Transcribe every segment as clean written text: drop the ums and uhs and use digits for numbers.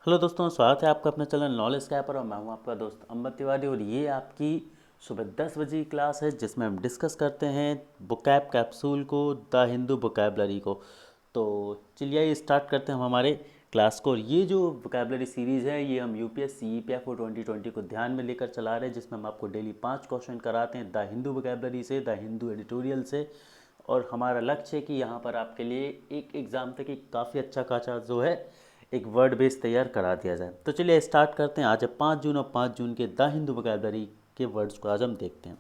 Hello दोस्तों, स्वागत है आपका अपने चैनल नॉलेज कैप पर। और मैं हूं आपका दोस्त अम्बत तिवारी और ये आपकी सुबह 10 बजे की क्लास है जिसमें हम डिस्कस करते हैं बुकैब कैप्सूल को, द हिंदू बुकैबलरी को। तो चलिए स्टार्ट करते हैं हम हमारे क्लास को। और ये जो बुकैबलरी सीरीज़ है ये हम यूपीएससी ईपीएफओ 2020 को ध्यान में लेकर चला रहे हैं, जिसमें हम आपको डेली 5 क्वेश्चन कराते हैं द हिंदू बुकैबलरी से, द हिंदू एडिटोरियल से। और हमारा लक्ष्य है कि यहाँ पर आपके लिए एक एग्ज़ाम तक एक काफ़ी अच्छा खासा जो है एक वर्ड बेस तैयार करा दिया जाए। तो चलिए स्टार्ट करते हैं। आज है 5 जून और 5 जून के द हिंदू वोकैबलरी के वर्ड्स को आज हम देखते हैं।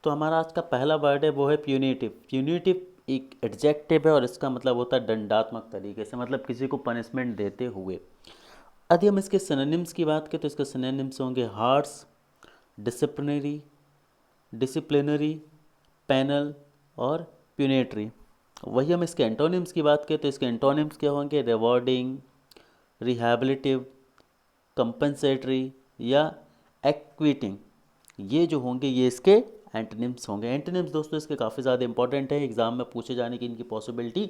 तो हमारा आज का पहला वर्ड है वो है प्यूनिटिव। प्यूनिटिव एक एडजेक्टिव है और इसका मतलब होता है दंडात्मक तरीके से, मतलब किसी को पनिशमेंट देते हुए। यदि हम इसके सिनोनिम्स की बात करें तो इसके सिनोनिम्स होंगे हार्श, डिसिप्लिनरी, डिसिप्लिनरी, पेनल और प्यूनेटरी। वही हम इसके एंटोनिम्स की बात करें तो इसके एंटोनिम्स क्या होंगे? रिवॉर्डिंग, रिहैबिलिटिव, कंपनसेटरी या एक्विटिंग। ये जो होंगे ये इसके एंटोनिम्स होंगे। एंटोनिम्स दोस्तों इसके काफ़ी ज़्यादा इंपॉर्टेंट है, एग्जाम में पूछे जाने की इनकी पॉसिबिलिटी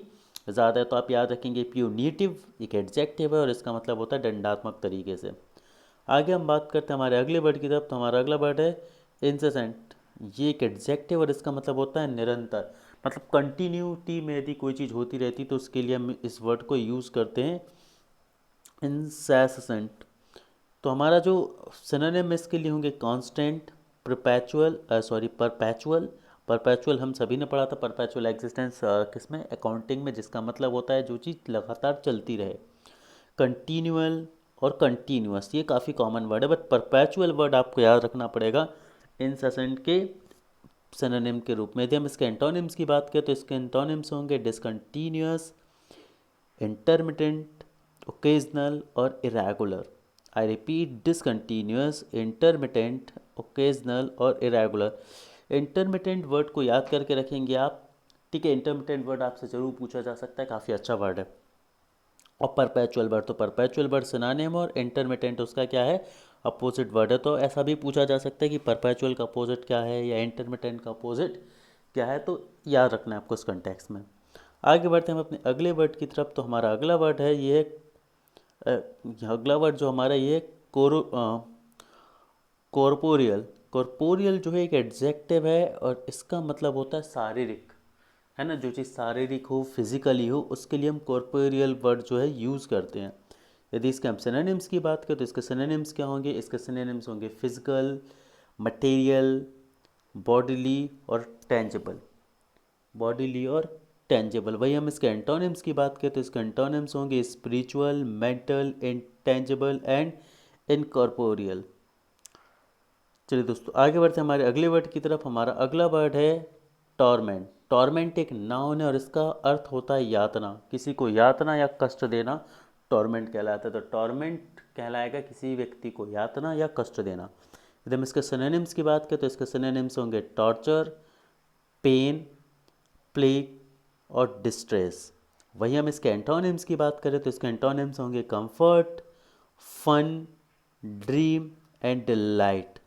ज़्यादा है। तो आप याद रखेंगे प्यूनिटिव एक एडजेक्टिव है और इसका मतलब होता है दंडात्मक तरीके से। आगे हम बात करते हैं हमारे अगले वर्ड की तरफ। तो हमारा अगला वर्ड है इंसेसेंट। ये एक एडजेक्टिव और इसका मतलब होता है निरंतर, मतलब कंटिन्यूटी में यदि कोई चीज़ होती रहती तो उसके लिए हम इस वर्ड को यूज़ करते हैं इंसेसेंट। तो हमारा जो सिनोनिम इसके लिए होंगे कांस्टेंट, परपेचुअल। परपेचुअल हम सभी ने पढ़ा था, परपेचुअल एग्जिस्टेंस किसमें? अकाउंटिंग में, जिसका मतलब होता है जो चीज़ लगातार चलती रहे। कंटिन्यूअल और कंटिन्यूअस ये काफ़ी कॉमन वर्ड है, बट परपेचुअल वर्ड आपको याद रखना पड़ेगा इंसेसेंट के सिनोनिम के रूप में। यदि हम इसके एंटोनिम्स की बात करें तो इसके एंटोनिम्स होंगे डिसकंटिन्यूअस, इंटरमिटेंट, ओकेजनल और irregular. I repeat, discontinuous, intermittent, occasional और इरेगुलर। इंटरमिटेंट वर्ड को याद करके रखेंगे आप, ठीक है। इंटरमिटेंट वर्ड आपसे ज़रूर पूछा जा सकता है, काफ़ी अच्छा वर्ड है। और परपेचुअल वर्ड, तो परपेचुअल वर्ड सिनोनिम और इंटरमिटेंट उसका क्या है? अपोजिट वर्ड है। तो ऐसा भी पूछा जा सकता है कि परपेचुअल का अपोजिट क्या है या इंटरमिटेंट का अपोजिट क्या है, तो याद रखना है आपको इस कंटेक्स्ट में। आगे बढ़ते हैं हम अपने अगले वर्ड की तरफ। तो हमारा अगला वर्ड है ये अगला वर्ड जो हमारा ये कॉर्पोरियल। कॉर्पोरियल जो है एक एडजेक्टिव है और इसका मतलब होता है शारीरिक, है ना। जो चीज़ शारीरिक हो, फिजिकली हो, उसके लिए हम कॉर्पोरियल वर्ड जो है यूज़ करते हैं। यदि इसके हम सिनोनिम्स की बात करें तो इसके सिनोनिम्स क्या होंगे? इसके सिनोनिम्स होंगे फिजिकल, मटेरियल, बॉडीली और टेंजिबल। बॉडीली और टेंजिबल। वही हम इसके एंटोनिम्स की बात करें तो इसके एंटोनिम्स होंगे spiritual, mental, intangible and incorporeal. चलिए दोस्तों आगे बढ़ते हैं हमारे अगले वर्ड की तरफ। हमारा अगला वर्ड है टॉर्मेंट। टॉर्मेंट एक नाउन है और इसका अर्थ होता है यातना, किसी को यातना या कष्ट देना टॉर्मेंट कहलाता है। तो टॉर्मेंट कहलाएगा किसी व्यक्ति को यातना या कष्ट देना। यदि हम इसके सिनोनिम्स की बात करें तो इसके सिनोनिम्स होंगे टॉर्चर, पेन, प्लेग और डिस्ट्रेस। वहीं हम इसके एंटोनिम्स की बात करें तो इसके एंटोनिम्स होंगे comfort, fun, dream and delight.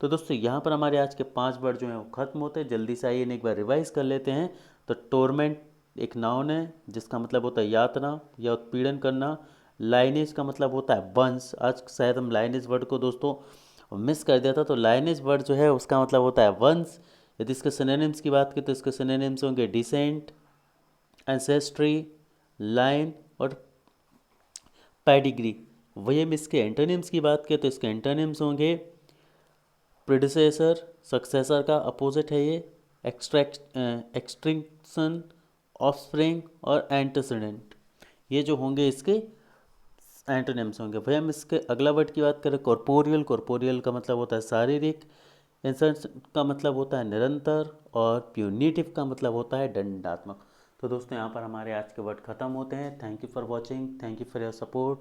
तो दोस्तों यहाँ पर हमारे आज के 5 वर्ड जो हैं वो खत्म होते हैं। जल्दी से आइए एक बार रिवाइज कर लेते हैं। तो टोरमेंट एक नाउन है जिसका मतलब होता है यातना या उत्पीड़न करना। लाइनेज का मतलब होता है वंश। आज शायद हम लाइनेज वर्ड को दोस्तों मिस कर दिया था, तो लाइनेज वर्ड जो है उसका मतलब होता है वंश। यदि इसके सिनोनिम्स की बात करें तो इसके सिनोनिम्स होंगे डिसेंट, एंसेस्ट्री, लाइन और पेडिग्री। वही हम इसके एंटोनिम्स की बात करें तो इसके एंटोनिम्स होंगे प्रेडिसेसर, सक्सेसर का अपोजिट है ये, एक्सट्रिंक्शन, ऑफस्प्रिंग और एंटीसीडेंट। ये जो होंगे इसके एंटोनिम्स होंगे। वही हम इसके अगला वर्ड की बात करें कॉर्पोरियल। कॉर्पोरियल का मतलब होता है शारीरिक, इंसेंट का मतलब होता है निरंतर और प्यूनिटिव का मतलब होता है दंडात्मक। तो दोस्तों यहाँ पर हमारे आज के वर्ड खत्म होते हैं। Thank you for watching, thank you for your support.